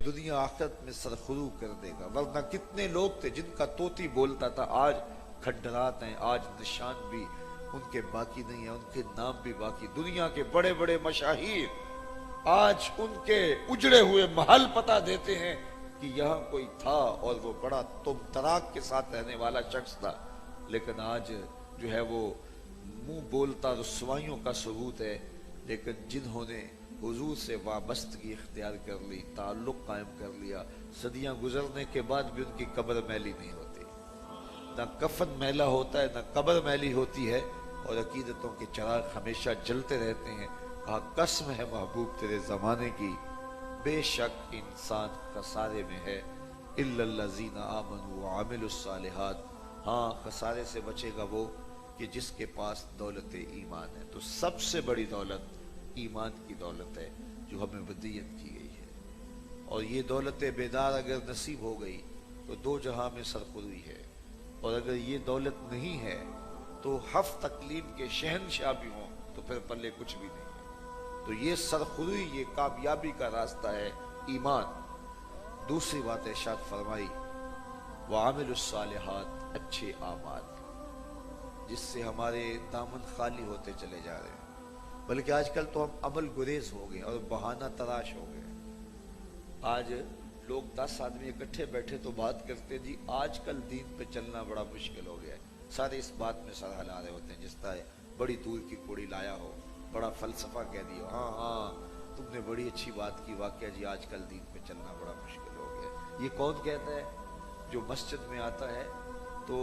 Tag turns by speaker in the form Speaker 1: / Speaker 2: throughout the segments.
Speaker 1: دنیا آخرت میں سرخرو کر دے گا. ورنہ کتنے لوگ تھے جن کا طوطی بولتا تھا، آج کھنڈرات ہیں، آج نشان بھی ان کے باقی نہیں ہیں، ان کے نام بھی باقی. دنیا کے بڑے بڑے مشاہیر آج ان کے اجڑے ہوئے محل پتہ دیتے ہیں کہ یہاں کوئی تھا اور وہ بڑا تم تراک کے ساتھ رہنے والا شخص تھا. لیکن آج جو ہے وہ منہ بولتا رسوائیوں کا ثبوت ہے. لیکن جنہوں نے حضور سے وابستگی اختیار کر لی، تعلق قائم کر لیا، صدیاں گزرنے کے بعد بھی ان کی قبر میلی نہیں ہوتی. نہ کفن میلا ہوتا ہے، نہ قبر میلی ہوتی ہے، اور عقیدتوں کے چراغ ہمیشہ جلتے رہتے ہیں. کہا قسم ہے محبوب تیرے زمانے کی، بے شک انسان خسارے میں ہے، الا الذین آمنوا وعملوا الصالحات. ہاں خسارے سے بچے گا وہ کہ جس کے پاس دولت ایمان ہے. تو سب سے بڑی دولت ایمان کی دولت ہے جو ہمیں ودیت کی گئی ہے. اور یہ دولت بیدار اگر نصیب ہو گئی تو دو جہاں میں سرخروئی ہے. اور اگر یہ دولت نہیں ہے تو ہفت تقلیم کے شہنشاہ بھی ہوں تو پھر پلے کچھ بھی نہیں ہے. تو یہ سرخروئی، یہ کامیابی کا راستہ ہے ایمان. دوسری بات ارشاد فرمائی وعامل الصالحات، اچھے اعمال، جس سے ہمارے دامن خالی ہوتے چلے جا رہے ہیں. بلکہ آج کل تو ہم عمل گریز ہو گئے اور بہانہ تراش ہو گئے. آج لوگ 10 آدمی اکٹھے بیٹھے تو بات کرتے جی آج کل دین پہ چلنا بڑا مشکل ہو گیا ہے. سارے اس بات میں سر ہلا رہے ہوتے ہیں جس طرح بڑی دور کی کوڑی لایا ہو، بڑا فلسفہ کہہ دیا. ہاں ہاں تم نے بڑی اچھی بات کی، واقعہ جی آج کل دین پہ چلنا بڑا مشکل ہو گیا. یہ کون کہتا ہے؟ جو مسجد میں آتا ہے تو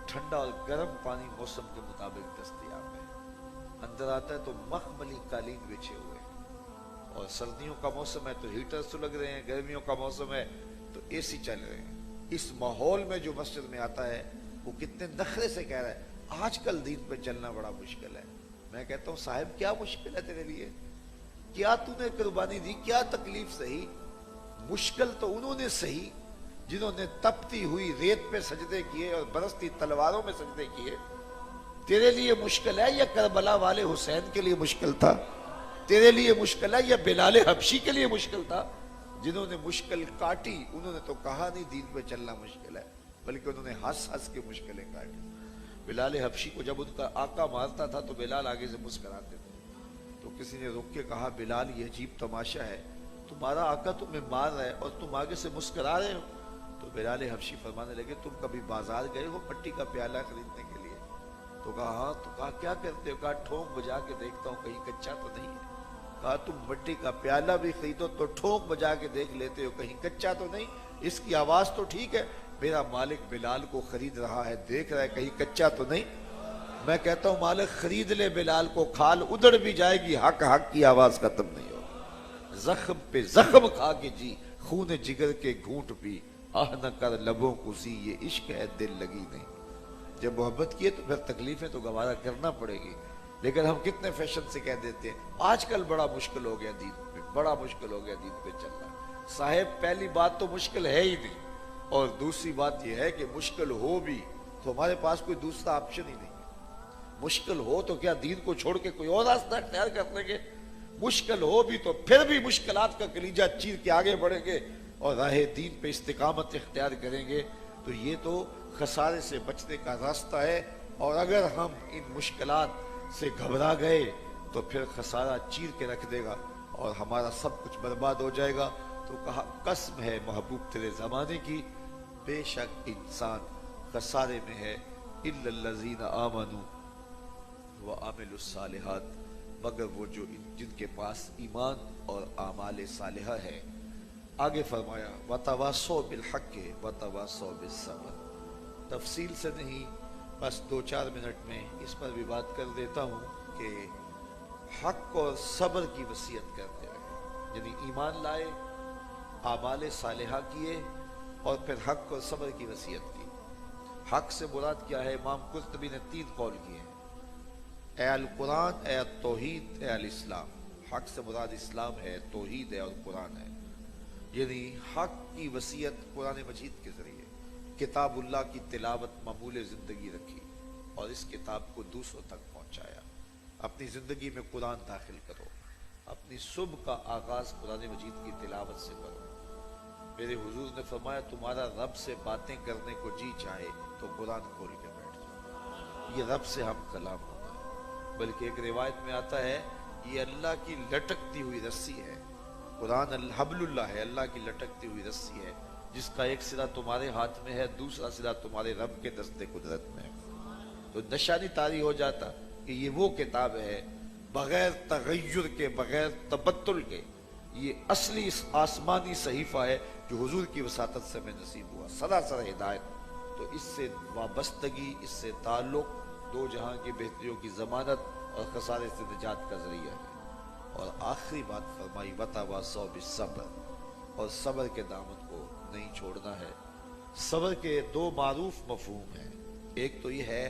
Speaker 1: ٹھنڈا اور گرم پانی موسم کے مطابق دستیاب ہے، اندر آتا ہے تو مخملی قالین بچھے ہوئے ہیں، اور سردیوں کا موسم ہے تو ہیٹر سلگ رہے ہیں، گرمیوں کا موسم ہے تو اے سی چل رہے ہیں. اس ماحول میں جو مسجد میں آتا ہے وہ کتنے نخرے سے کہہ رہا ہے آج کل دین پہ چلنا بڑا مشکل ہے. میں کہتا ہوں صاحب کیا مشکل ہے تیرے لیے؟ کیا تو نے قربانی دی؟ کیا تکلیف سہی؟ مشکل تو انہوں نے سہی جنہوں نے تپتی ہوئی ریت پہ سجدے کیے اور برستی تلواروں میں سجدے کیے. تیرے لیے مشکل ہے یا کربلا والے حسین کے لیے مشکل تھا؟ تیرے لیے مشکل ہے یا بلال حبشی کے لیے مشکل تھا؟ جنہوں نے مشکل کاٹی انہوں نے تو کہا نہیں دین پہ چلنا مشکل ہے، بلکہ انہوں نے ہنس ہنس کے مشکلیں کاٹی. بلال حبشی کو جب ان کا آقا مارتا تھا تو بلال آگے سے مسکراتے تھے. تو کسی نے رک کے کہا بلال یہ عجیب تماشا ہے، تمہارا آقا تمہیں مار رہا ہے اور تم آگے سے مسکرا رہے ہو. تو بلال حبشی فرمانے لگے تم کبھی بازار گئے ہو مٹی کا پیالہ خریدنے کے لیے؟ تو کہا ہاں. تو کہا کیا کرتے ہو؟ کہا ٹھونک بجا کے دیکھتا ہوں کہیں کچا تو نہیں ہے. کہا تم مٹی کا پیالہ بھی خریدو تو ٹھونک بجا کے دیکھ لیتے ہو کہیں کچا تو نہیں؟ اس کی آواز تو ٹھیک ہے، میرا مالک بلال کو خرید رہا ہے، دیکھ رہا ہے کہیں کچا تو نہیں. میں کہتا ہوں مالک خرید لے بلال کو، کھال ادڑ بھی جائے گی، حق حق کی آواز ختم نہیں ہوگی. زخم پہ زخم کھا کے جی، خون جگر کے گھونٹ پی، آہ نہ کر لبوں کو سی، یہ عشق ہے دل لگی نہیں. جب محبت کیے تو پھر تکلیفیں تو گوارا کرنا پڑے گی. لیکن ہم کتنے فیشن سے کہہ دیتے ہیں آج کل بڑا مشکل ہو گیا دین پہ، بڑا مشکل ہو گیا دین پہ چلنا. صاحب پہلی بات تو مشکل ہے ہی نہیں، اور دوسری بات یہ ہے کہ مشکل ہو بھی تو ہمارے پاس کوئی دوسرا آپشن ہی نہیں ہے. مشکل ہو تو کیا دین کو چھوڑ کے کوئی اور راستہ اختیار کر لیں گے؟ مشکل ہو بھی تو پھر بھی مشکلات کا کلیجہ چیر کے آگے بڑھیں گے اور راہ دین پہ استقامت اختیار کریں گے. تو یہ تو خسارے سے بچنے کا راستہ ہے. اور اگر ہم ان مشکلات سے گھبرا گئے تو پھر خسارہ چیر کے رکھ دے گا اور ہمارا سب کچھ برباد ہو جائے گا. تو کہا قسم ہے محبوب تیرے زمانے کی، بے شک انسان خسارے میں ہے، الا الذین آمنوا وعملوا الصالحات، مگر وہ جو جن کے پاس ایمان اور اعمال صالحہ ہے. آگے فرمایا وتواصوا بالحق وتواصوا بالصبر. تفصیل سے نہیں، بس 2-4 منٹ میں اس پر بھی بات کر دیتا ہوں کہ حق اور صبر کی وصیت کرتے رہے. یعنی ایمان لائے، اعمال صالحہ کیے اور پھر حق اور صبر کی وصیت کی. حق سے مراد کیا ہے؟ امام قرطبی نے 3 قول کیے ہیں، اے القرآن، اے التوحید، اے الاسلام. حق سے مراد اسلام ہے، توحید ہے اور قرآن ہے. یعنی حق کی وصیت قرآن مجید کے ذریعے کتاب اللہ کی تلاوت معمول زندگی رکھی اور اس کتاب کو دوسروں تک پہنچایا. اپنی زندگی میں قرآن داخل کرو، اپنی صبح کا آغاز قرآن مجید کی تلاوت سے کرو۔ میرے حضور نے فرمایا تمہارا رب سے باتیں کرنے کو جی چاہے تو قرآن کھول کے بیٹھ جاؤ، یہ رب سے ہم کلام ہوتا ہے۔ بلکہ ایک روایت میں آتا ہے یہ اللہ کی لٹکتی ہوئی رسی ہے، قرآن الحبل اللہ ہے، اللہ کی لٹکتی ہوئی رسی ہے، جس کا ایک سرا تمہارے ہاتھ میں ہے، دوسرا سرا تمہارے رب کے دست قدرت میں ہے۔ تو نشانی طاری ہو جاتا کہ یہ وہ کتاب ہے بغیر تغیر کے، بغیر تبدل کے، یہ اصلی آسمانی صحیفہ ہے جو حضور کی وساطت سے میں نصیب ہوا، سراسر ہدایت۔ تو اس سے وابستگی، اس سے تعلق دو جہاں کی بہتریوں کی ضمانت اور خسارے سے نجات کا ذریعہ ہے۔ اور آخری بات فرمائی وتواصوا بالصبر، اور صبر کے دامن کو نہیں چھوڑنا ہے۔ صبر کے دو معروف مفہوم ہیں، ایک تو یہ ہے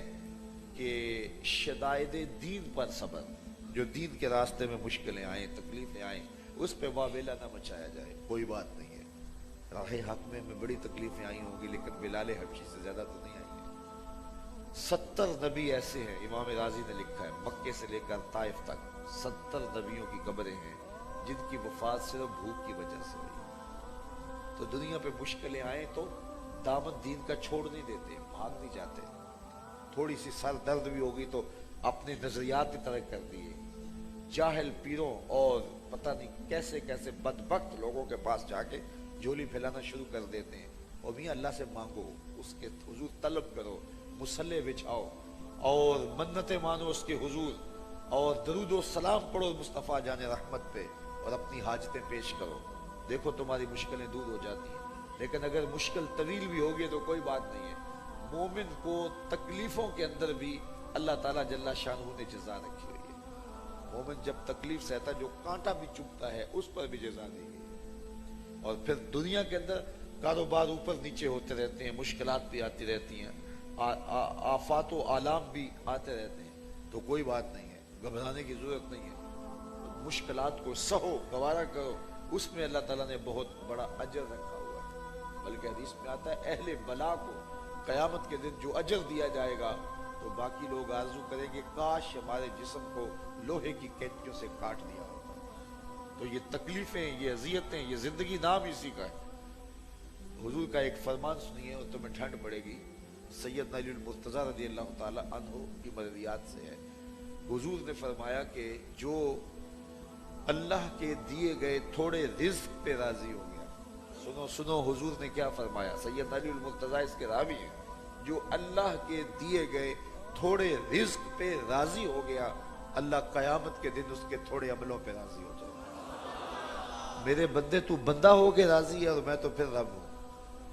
Speaker 1: کہ شدائد دین پر صبر، جو دین کے راستے میں مشکلیں آئیں، تکلیفیں آئیں، اس پہ واویلا نہ مچایا جائے، کوئی بات نہیں ہے، راہ حق میں بڑی تکلیفیں آئی ہوں گی لیکن بلال حبشی سے زیادہ تو نہیں آئی ہیں۔ 70 نبی ایسے ہیں، امام رازی نے لکھا ہے، مکے سے لے کر طائف تک 70 نبیوں کی قبریں ہیں جن کی وفات صرف بھوک کی وجہ سے ہوئی۔ تو دنیا پہ مشکلیں آئیں تو دامن دین کا چھوڑ نہیں دیتے، بھاگ نہیں جاتے، تھوڑی سی سر درد بھی ہوگی تو اپنے نظریات کی طرح کر دیے، جاہل پیروں اور پتہ نہیں کیسے کیسے بدبخت لوگوں کے پاس جا کے جھولی پھیلانا شروع کر دیتے ہیں۔ اور میاں اللہ سے مانگو، اس کے حضور طلب کرو، مصلے بچھاؤ اور منتیں مانو اس کے حضور، اور درود و سلام پڑھو مصطفیٰ جان رحمت پہ، اور اپنی حاجتیں پیش کرو، دیکھو تمہاری مشکلیں دور ہو جاتی ہیں۔ لیکن اگر مشکل طویل بھی ہوگی تو کوئی بات نہیں ہے، مومن کو تکلیفوں کے اندر بھی اللہ تعالیٰ جل شانہ نے جزا رکھی ہوئی ہے۔ مومن جب تکلیف سہتا ہے، جو کانٹا بھی چبھتا ہے اس پر بھی جزا دی گئی۔ اور پھر دنیا کے اندر کاروبار اوپر نیچے ہوتے رہتے ہیں، مشکلات بھی آتی رہتی ہیں، آفات و آلام بھی آتے رہتے ہیں، تو کوئی بات نہیں ہے، گھبرانے کی ضرورت نہیں ہے، مشکلات کو سہو، گوارا کرو، اس میں اللہ تعالیٰ نے بہت بڑا اجر رکھا ہوا ہے۔ بلکہ حدیث میں آتا ہے اہل بلا کو قیامت کے دن جو اجر دیا جائے گا تو باقی لوگ آرزو کریں گے کاش ہمارے جسم کو لوہے کی کینچیوں سے کاٹ دیا ہوتا۔ تو یہ تکلیفیں، یہ اذیتیں، یہ زندگی نام اسی کا ہے۔ حضور کا ایک فرمان سنیے اور تمہیں ٹھنڈ پڑے گی، سیدنا علی المرتضیٰ رضی اللہ تعالی عنہ کی مرویات سے ہے۔ حضور نے فرمایا کہ جو اللہ کے دیے گئے تھوڑے رزق پہ راضی ہو گیا، سنو سنو حضور نے کیا فرمایا، سیدنا علی المرتضیٰ اس کے راوی ہیں، جو اللہ کے دیے گئے تھوڑے رزق پہ راضی ہو گیا، اللہ قیامت کے دن اس کے تھوڑے عملوں پہ راضی ہو جائے۔ میرے بندے تو بندہ ہو کے راضی ہے اور میں تو پھر رب ہوں۔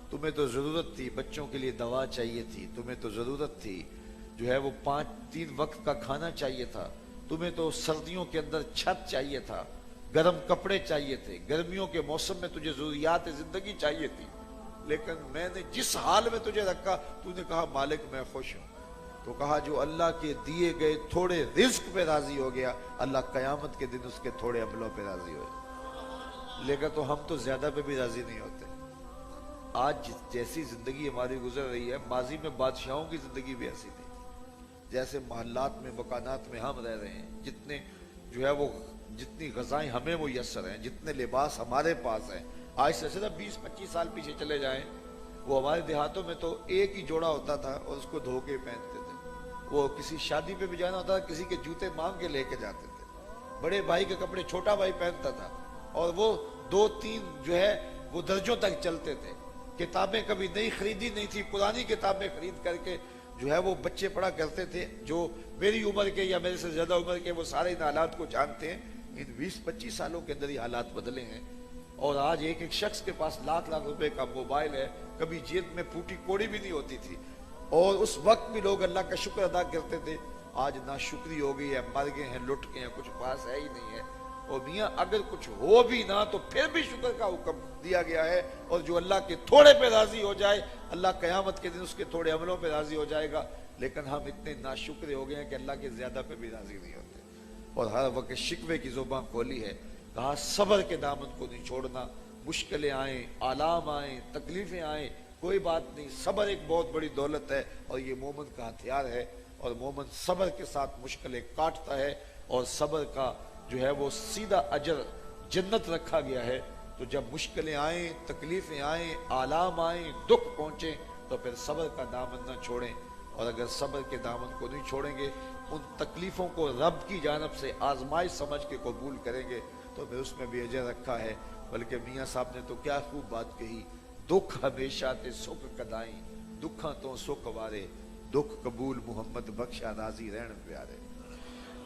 Speaker 1: تمہیں تو ضرورت تھی بچوں کے لیے دوا چاہیے تھی، تمہیں تو ضرورت تھی جو ہے وہ 3 وقت کا کھانا چاہیے تھا، تمہیں تو سردیوں کے اندر چھت چاہیے تھا، گرم کپڑے چاہیے تھے، گرمیوں کے موسم میں تجھے ضروریات زندگی چاہیے تھی، لیکن میں نے جس حال میں تجھے رکھا تو نے کہا مالک میں خوش ہوں۔ تو کہا جو اللہ کے دیے گئے تھوڑے رزق پہ راضی ہو گیا، اللہ قیامت کے دن اس کے تھوڑے عملوں پہ راضی ہو جائے۔ لیکن تو ہم تو زیادہ پہ بھی راضی نہیں ہوتے۔ آج جیسی زندگی ہماری گزر رہی ہے، ماضی میں بادشاہوں کی زندگی بھی ایسی تھی، جیسے محلات میں، مکانات میں ہم رہ رہے ہیں، جتنے جو ہے وہ جتنی غذائیں ہمیں میسر ہیں، جتنے لباس ہمارے پاس ہیں، آج سے صرف 20-25 سال پیچھے چلے جائیں، وہ ہمارے دیہاتوں میں تو ایک ہی جوڑا ہوتا تھا اور اس کو دھو کے پہنتے تھے۔ وہ کسی شادی پہ بھی جانا ہوتا تھا، کسی کے جوتے مانگ کے لے کے جاتے تھے، بڑے بھائی کے کپڑے چھوٹا بھائی پہنتا تھا، اور وہ 2-3 جو ہے وہ درجوں تک چلتے تھے۔ کتابیں کبھی نئی خریدی نہیں تھی، پرانی کتابیں خرید کر کے جو ہے وہ بچے پڑھا کرتے تھے۔ جو میری عمر کے یا میرے سے زیادہ عمر کے وہ سارے ان حالات کو جانتے ہیں۔ ان 20-25 سالوں کے اندر یہ حالات بدلے ہیں، اور آج ایک ایک شخص کے پاس لاکھ روپے کا موبائل ہے، کبھی جیب میں پھوٹی کوڑی بھی نہیں ہوتی تھی، اور اس وقت بھی لوگ اللہ کا شکر ادا کرتے تھے۔ آج ناشکری ہو گئی ہے، مر گئے ہیں، لٹ گئے ہیں، کچھ پاس ہے ہی نہیں ہے۔ اور میاں اگر کچھ ہو بھی نہ تو پھر بھی شکر کا حکم دیا گیا ہے، اور جو اللہ کے تھوڑے پہ راضی ہو جائے، اللہ قیامت کے دن اس کے تھوڑے عملوں پہ راضی ہو جائے گا۔ لیکن ہم اتنے ناشکرے ہو گئے ہیں کہ اللہ کے زیادہ پہ بھی راضی نہیں ہوتے، اور ہر وقت شکوے کی زبان کھولی ہے۔ کہا صبر کے دامن کو نہیں چھوڑنا، مشکلیں آئیں، آلام آئیں، تکلیفیں آئیں، کوئی بات نہیں، صبر ایک بہت بڑی دولت ہے، اور یہ مومن کا ہتھیار ہے، اور مومن صبر کے ساتھ مشکلیں کاٹتا ہے، اور صبر کا جو ہے وہ سیدھا اجر جنت رکھا گیا ہے. تو جب مشکلیں آئیں، تکلیفیں آئیں، آلام آئیں، دکھ پہنچیں تو پھر صبر کا دامن نہ چھوڑیں. اور اگر صبر کے دامن کو نہیں چھوڑیں گے، ان تکلیفوں کو رب کی جانب سے آزمائش سمجھ کے قبول کریں گے تو پھر اس میں بھی اجر رکھا ہے. بلکہ میاں صاحب نے تو کیا خوب بات کہی، دکھ ہمیشہ تے سکھ کدائیں، دکھاں تو سکھ وارے، دکھ قبول محمد بخشا راضی رہن پیارے.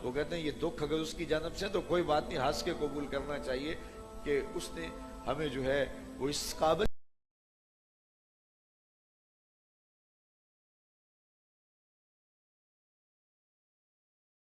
Speaker 1: وہ کہتے ہیں یہ دکھ اگر اس کی جانب سے تو کوئی بات نہیں، ہنس کے قبول کرنا چاہیے کہ اس نے ہمیں جو ہے وہ اس قابل